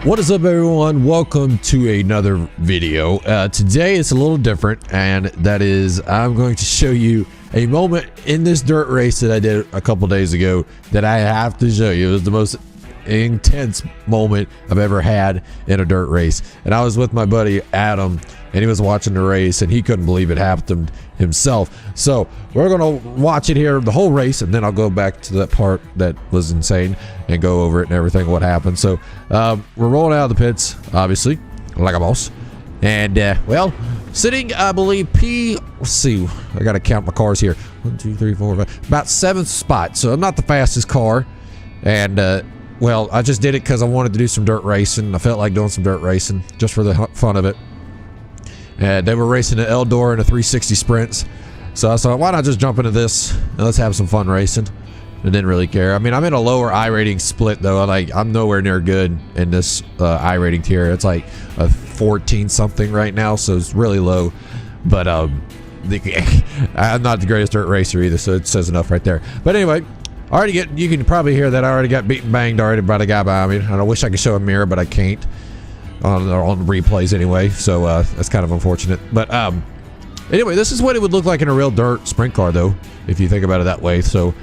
What is up, everyone? Welcome to another video. Today it's a little different, and that is I'm going to show you a moment in this dirt race that I did a couple days ago that I have to show you. It was the most intense moment I've ever had in a dirt race, and I was with my buddy Adam, and he was watching the race, and he couldn't believe it happened himself. So we're gonna watch it here, the whole race, and then I'll go back to that part that was insane and go over it and everything, what happened. So we're rolling out of the pits, obviously, like a boss, and well, sitting, I believe, let's see, I gotta count my cars here. 1, 2, 3, 4, 5, about 7th spot. So I'm not the fastest car, and well, I just did it because I wanted to do some dirt racing. I felt like doing some dirt racing just for the fun of it. And they were racing the Eldora in the 360 sprints, so I thought, why not just jump into this and let's have some fun racing. I didn't really care. I mean, I'm in a lower iRating split though. I'm nowhere near good in this iRating tier. It's like a 14 something right now, so it's really low. But I'm not the greatest dirt racer either, so it says enough right there. But anyway, you can probably hear that I already got beaten banged already by the guy behind me, and I wish I could show a mirror, but I can't on the replays anyway, so that's kind of unfortunate. But anyway, this is what it would look like in a real dirt sprint car though, if you think about it that way. So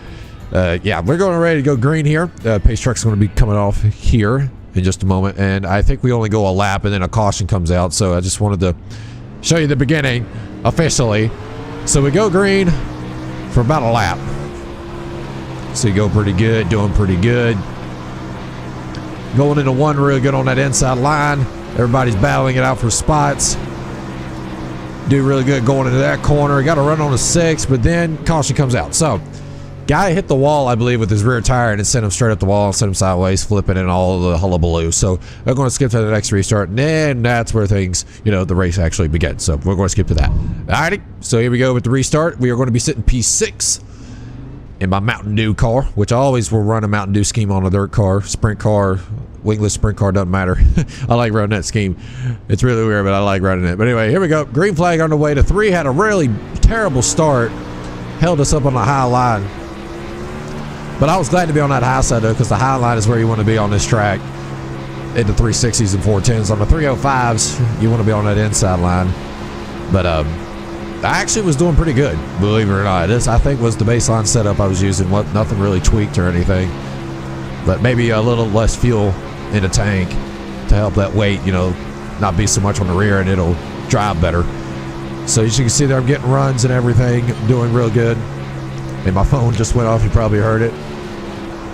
yeah, we're going ready to go green here. Pace truck's going to be coming off here in just a moment, and I think we only go a lap and then a caution comes out, so I just wanted to show you the beginning officially. So we go green for about a lap. So you go pretty good, doing pretty good. Going into one really good on that inside line. Everybody's battling it out for spots. Do really good going into that corner. Got to run on a 6, but then caution comes out. So guy hit the wall, I believe, with his rear tire, and it sent him straight up the wall and sent him sideways, flipping and all the hullabaloo. So we're going to skip to the next restart, and then that's where things, the race actually begins. So we're going to skip to that. Alrighty, so here we go with the restart. We are going to be sitting P6 in my Mountain Dew car, which I always will run a Mountain Dew scheme on a dirt car, sprint car, wingless sprint car, doesn't matter. I like running that scheme. It's really weird, but I like running it. But anyway, here we go. Green flag on the way to 3. Had a really terrible start. Held us up on the high line. But I was glad to be on that high side though, because the high line is where you want to be on this track. In the 360s and 410s. On the 305s, you want to be on that inside line. But I actually was doing pretty good, believe it or not. This, I think, was the baseline setup I was using. Nothing really tweaked or anything, but maybe a little less fuel in the tank to help that weight, not be so much on the rear, and it'll drive better. So as you can see there, I'm getting runs and everything, doing real good. And my phone just went off, you probably heard it.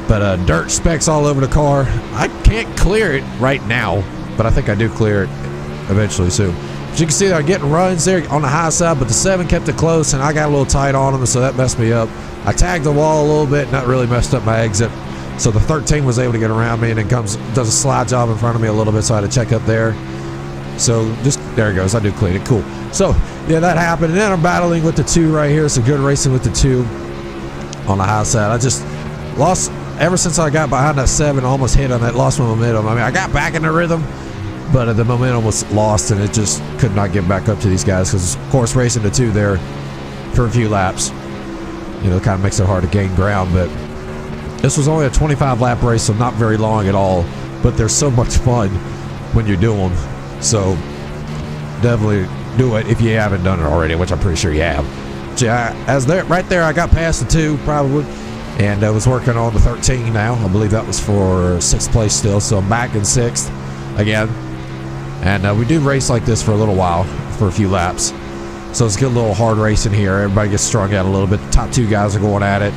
But dirt specks all over the car. I can't clear it right now, but I think I do clear it eventually soon. As you can see, I'm getting runs there on the high side, but the 7 kept it close, and I got a little tight on them, so that messed me up. I tagged the wall a little bit, and that really messed up my exit. So the 13 was able to get around me, and then does a slide job in front of me a little bit, so I had to check up there. So just, there it goes, I do clean it, cool. So yeah, that happened, and then I'm battling with the 2 right here. So good racing with the 2 on the high side. I just lost, ever since I got behind that 7, I almost hit on that, lost my momentum. I mean, I got back in the rhythm, but the momentum was lost, and it just could not get back up to these guys, because of course racing the 2 there for a few laps, kind of makes it hard to gain ground. But this was only a 25 lap race, so not very long at all, but they're so much fun when you do them. So definitely do it if you haven't done it already, which I'm pretty sure you have. Right there, I got past the 2 probably, and I was working on the 13 now. I believe that was for 6th place still, so I'm back in 6th again. And we do race like this for a little while, for a few laps. So it's a little hard racing here. Everybody gets strung out a little bit. The top 2 guys are going at it.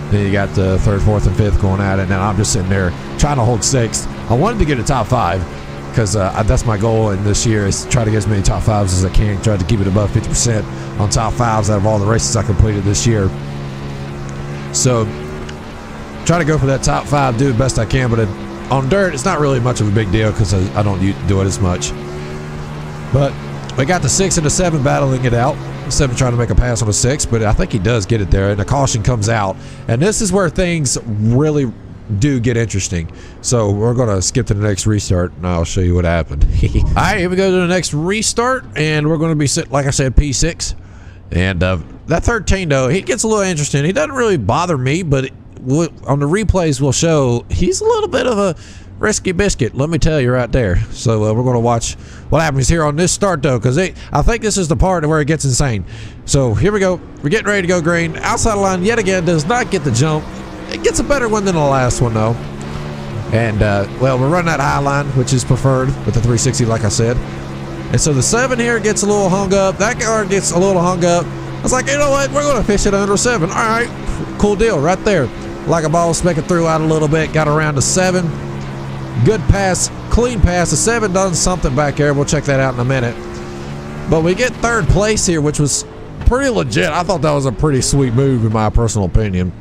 Then you got the 3rd, 4th, and 5th going at it. And I'm just sitting there trying to hold 6th. I wanted to get a top 5, because that's my goal in this year, is to try to get as many top 5s as I can. Try to keep it above 50% on top 5s out of all the races I completed this year. So try to go for that top 5, do the best I can. But on dirt, it's not really much of a big deal, because I don't do it as much. But we got the 6 and the 7 battling it out. 7 trying to make a pass on the 6, but I think he does get it there, and the caution comes out. And this is where things really do get interesting. So we're going to skip to the next restart, and I'll show you what happened. All right, here we go to the next restart, and we're going to be sitting, like I said, P6. And that 13, though, he gets a little interesting. He doesn't really bother me, but on the replays we'll show he's a little bit of a risky biscuit, let me tell you right there. So we're going to watch what happens here on this start, though, because I think this is the part where it gets insane. So here we go. We're getting ready to go green. Outside line yet again does not get the jump. It gets a better one than the last one, though. And, well, we're running that high line, which is preferred with the 360, like I said. And so the 7 here gets a little hung up. That car gets a little hung up. I was like, you know what? We're going to fish it under 7. All right. Cool deal right there. Like a boss, make it through out a little bit. Got around to 7. Good pass. Clean pass. The 7 done something back there. We'll check that out in a minute. But we get 3rd place here, which was pretty legit. I thought that was a pretty sweet move in my personal opinion.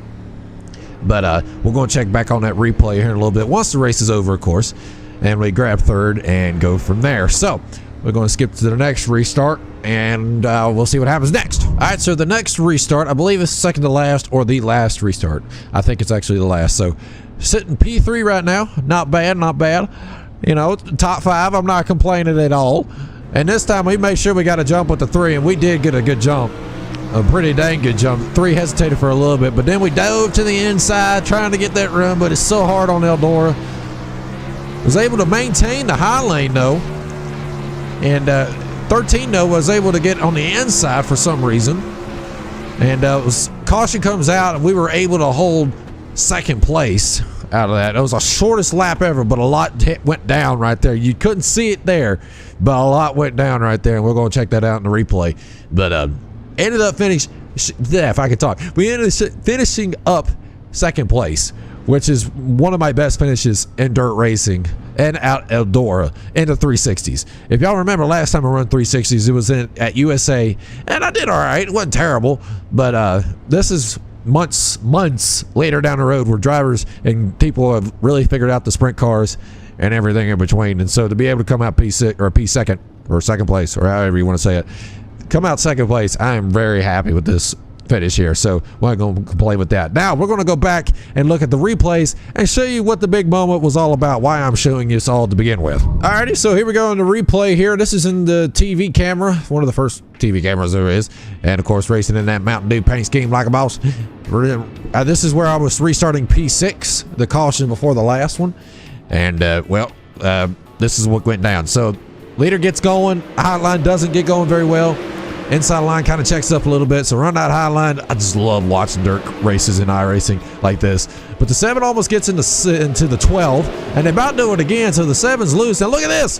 But we're going to check back on that replay here in a little bit once the race is over, of course. And we grab 3rd and go from there. So we're going to skip to the next restart, and we'll see what happens next. All right, so the next restart, I believe it's second to last or the last restart. I think it's actually the last. So sitting P3 right now. Not bad, not bad. You know, top 5, I'm not complaining at all. And this time we made sure we got a jump with the 3, and we did get a good jump. A pretty dang good jump. 3 hesitated for a little bit, but then we dove to the inside trying to get that run, but it's so hard on Eldora. Was able to maintain the high lane, though. And 13, though, was able to get on the inside for some reason. And caution comes out, and we were able to hold 2nd place out of that. It was the shortest lap ever, but a lot went down right there. You couldn't see it there, but a lot went down right there, and we're going to check that out in the replay. But ended up if I could talk. We ended up finishing up 2nd place, which is one of my best finishes in dirt racing and out Eldora in the 360s. If y'all remember last time I run 360s, it was at USA, and I did all right. It wasn't terrible, but this is months later down the road where drivers and people have really figured out the sprint cars and everything in between. And so to be able to come out P6 or P2 or 2nd place, or however you want to say it, come out 2nd place, I am very happy with this finish here, so we're not going to complain with that. Now we're going to go back and look at the replays and show you what the big moment was all about, why I'm showing you this all to begin with. Alrighty, so here we go in the replay here. This is in the TV camera, one of the first TV cameras there is, and of course racing in that Mountain Dew paint scheme like a boss. This is where I was restarting P6, the caution before the last one, and this is what went down. So leader gets going, high line doesn't get going very well. Inside line kind of checks up a little bit, so run that high line. I just love watching dirt races in iRacing like this. But the 7 almost gets into the 12, and they about do it again, so the 7's loose. Now look at this.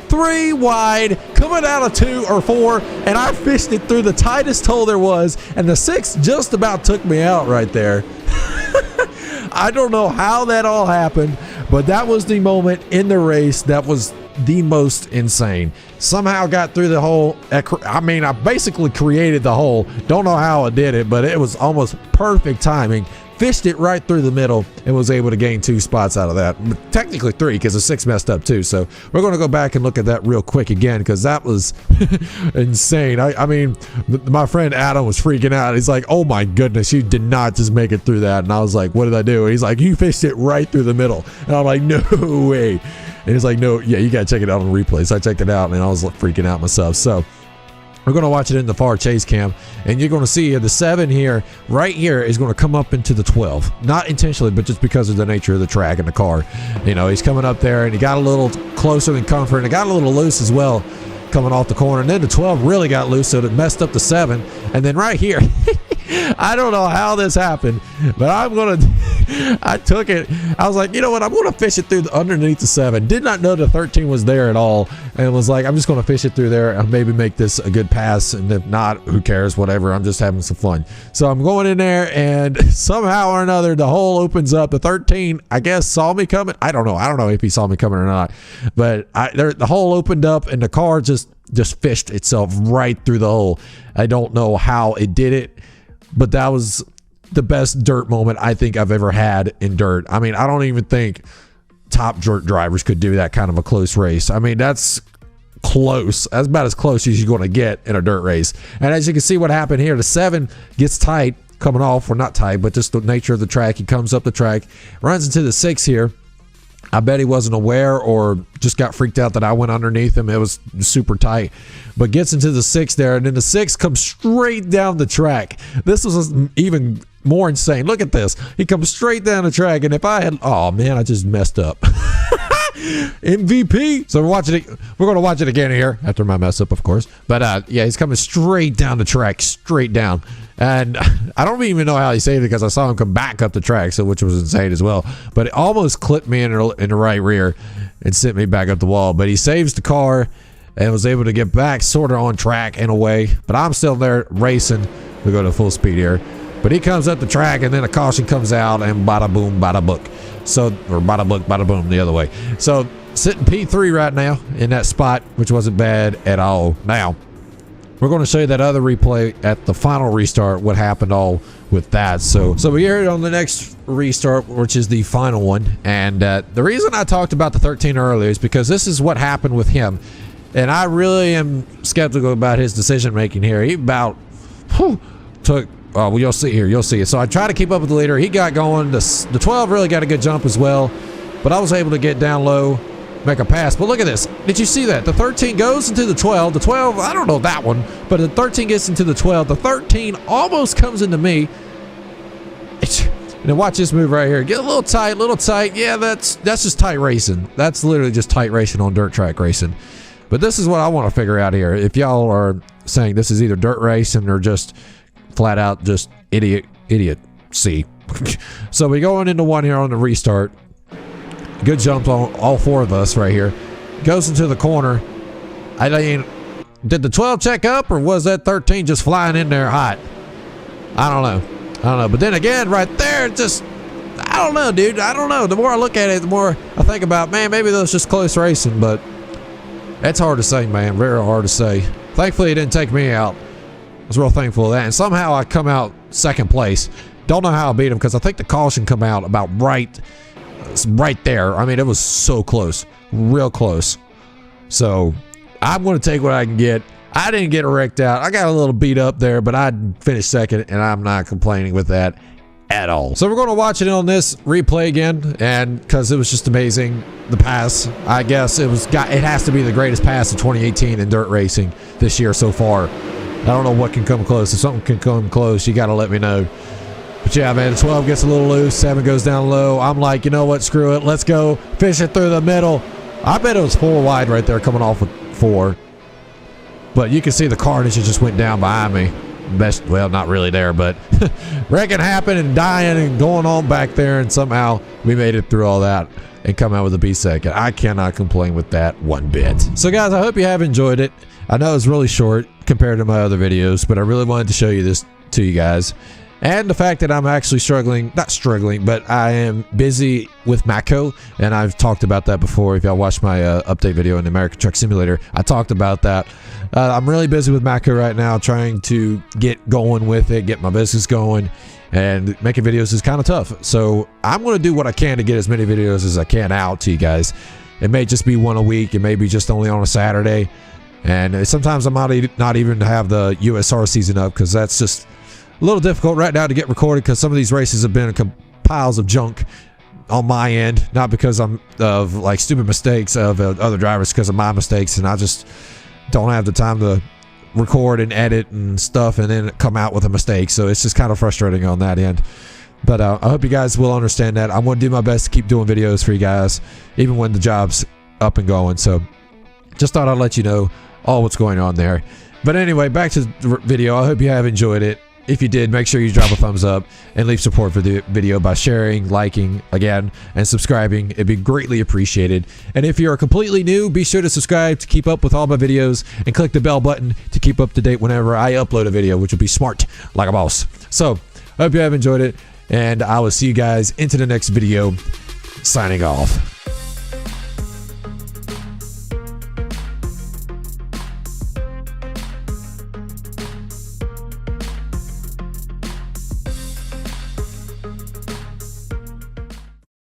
3 wide, coming out of 2 or 4, and I fished it through the tightest hole there was, and the 6 just about took me out right there. I don't know how that all happened, but that was the moment in the race that was the most insane. Somehow got through the hole. I mean, I basically created the hole. Don't know how I did it, but it was almost perfect timing. Fished it right through the middle and was able to gain 2 spots out of that. Technically 3, because the 6 messed up too. So we're going to go back and look at that real quick again, because that was insane. I mean, my friend Adam was freaking out. He's like, oh my goodness, you did not just make it through that. And I was like, what did I do? And he's like, you fished it right through the middle. And I'm like, no way. And he's like, no, yeah, you got to check it out on the replay. So I checked it out, and I was freaking out myself. So we're going to watch it in the far chase cam, and you're going to see the 7 here, right here, is going to come up into the 12. Not intentionally, but just because of the nature of the track and the car. You know, he's coming up there, and he got a little closer than comfort, and it got a little loose as well coming off the corner. And then the 12 really got loose, so it messed up the 7. And then right here, I don't know how this happened, but I took it. I was like, you know what? I'm going to fish it through underneath the 7. Did not know the 13 was there at all, and was like, I'm just going to fish it through there and maybe make this a good pass. And if not, who cares? Whatever. I'm just having some fun. So I'm going in there, and somehow or another, the hole opens up. The 13, I guess, saw me coming. I don't know. I don't know if he saw me coming or not, but the hole opened up, and the car just fished itself right through the hole. I don't know how it did it, but that was the best dirt moment I think I've ever had in dirt. I mean, I don't even think top dirt drivers could do that kind of a close race. I mean, that's close. That's about as close as you're going to get in a dirt race. And as you can see what happened here, the 7 gets tight coming off, or not tight, but just the nature of the track. He comes up the track, runs into the 6 here. I bet he wasn't aware or just got freaked out that I went underneath him. It was super tight, but gets into the 6 there, and then the 6 comes straight down the track. This was even more insane. Look at this. He comes straight down the track, and if I had, oh man, I just messed up. MVP. So we're watching it. We're going to watch it again here after my mess up, of course. But yeah, he's coming straight down the track, straight down. And I don't even know how he saved it because I saw him come back up the track, so which was insane as well. But it almost clipped me in the right rear and sent me back up the wall. But he saves the car and was able to get back sort of on track in a way. But I'm still there racing. We go to full speed here. But he comes up the track, and then a caution comes out, and bada boom, bada book. So, or bada book, bada boom, the other way. So, sitting P3 right now in that spot, which wasn't bad at all. Now, we're going to show you that other replay at the final restart, what happened all with that. So we're here on the next restart, which is the final one. And the reason I talked about the 13 earlier is because this is what happened with him. And I really am skeptical about his decision making here. He about took. Oh, well, you'll see here. You'll see it. So I tried to keep up with the leader. He got going. The 12 really got a good jump as well. But I was able to get down low, make a pass. But look at this. Did you see that? The 13 goes into the 12. The 12, I don't know that one. But the 13 gets into the 12. The 13 almost comes into me. And then watch this move right here. Get a little tight, little tight. Yeah, that's just tight racing. That's literally just tight racing on dirt track racing. But this is what I want to figure out here. If y'all are saying this is either dirt racing or just flat out just idiot C. So we going into one here on the restart. Good jump on all four of us right here. Goes into the corner. I mean, did the 12 check up, or was that 13 just flying in there hot? I don't know. But then again, right there, just, I don't know, dude. I don't know. The more I look at it, the more I think about, man, maybe that was just close racing, but it's hard to say, man. Very hard to say. Thankfully, it didn't take me out. I was real thankful of that. And somehow I come out second place. Don't know how I beat him because I think the caution come out about right there. I mean, it was so close. Real close. So I'm going to take what I can get. I didn't get wrecked out. I got a little beat up there, but I finished second, and I'm not complaining with that at all. So we're going to watch it on this replay again, and because it was just amazing. The pass, I guess it has to be the greatest pass of 2018 in dirt racing this year so far. I don't know what can come close. If something can come close, you got to let me know. But yeah, man, 12 gets a little loose. 7 goes down low. I'm like, you know what? Screw it. Let's go. Fish it through the middle. I bet it was 4 wide right there coming off with 4. But you can see the carnage that just went down behind me. Well, not really there, but wrecking happened and dying and going on back there. And somehow we made it through all that and come out with a B second. I cannot complain with that one bit. So guys, I hope you have enjoyed it. I know it's really short compared to my other videos, but I really wanted to show you this to you guys. And the fact that I'm actually not struggling, but I am busy with Mako, and I've talked about that before. If y'all watched my update video in the American Truck Simulator, I talked about that. I'm really busy with Mako right now, trying to get going with it, get my business going, and making videos is kind of tough. So I'm going to do what I can to get as many videos as I can out to you guys. It may just be one a week, it may be just only on a Saturday. And sometimes I might not even have the USR season up because that's just a little difficult right now to get recorded because some of these races have been piles of junk on my end, not because I'm of like stupid mistakes of other drivers, because of my mistakes, and I just don't have the time to record and edit and stuff and then come out with a mistake. So it's just kind of frustrating on that end. But I hope you guys will understand that. I'm going to do my best to keep doing videos for you guys even when the job's up and going. So just thought I'd let you know all what's going on there. But anyway, back to the video. I hope you have enjoyed it. If you did, make sure you drop a thumbs up and leave support for the video by sharing, liking, again, and subscribing. It'd be greatly appreciated. And if you're completely new, be sure to subscribe to keep up with all my videos and click the bell button to keep up to date whenever I upload a video, which will be smart like a boss. So, I hope you have enjoyed it, and I will see you guys into the next video. Signing off.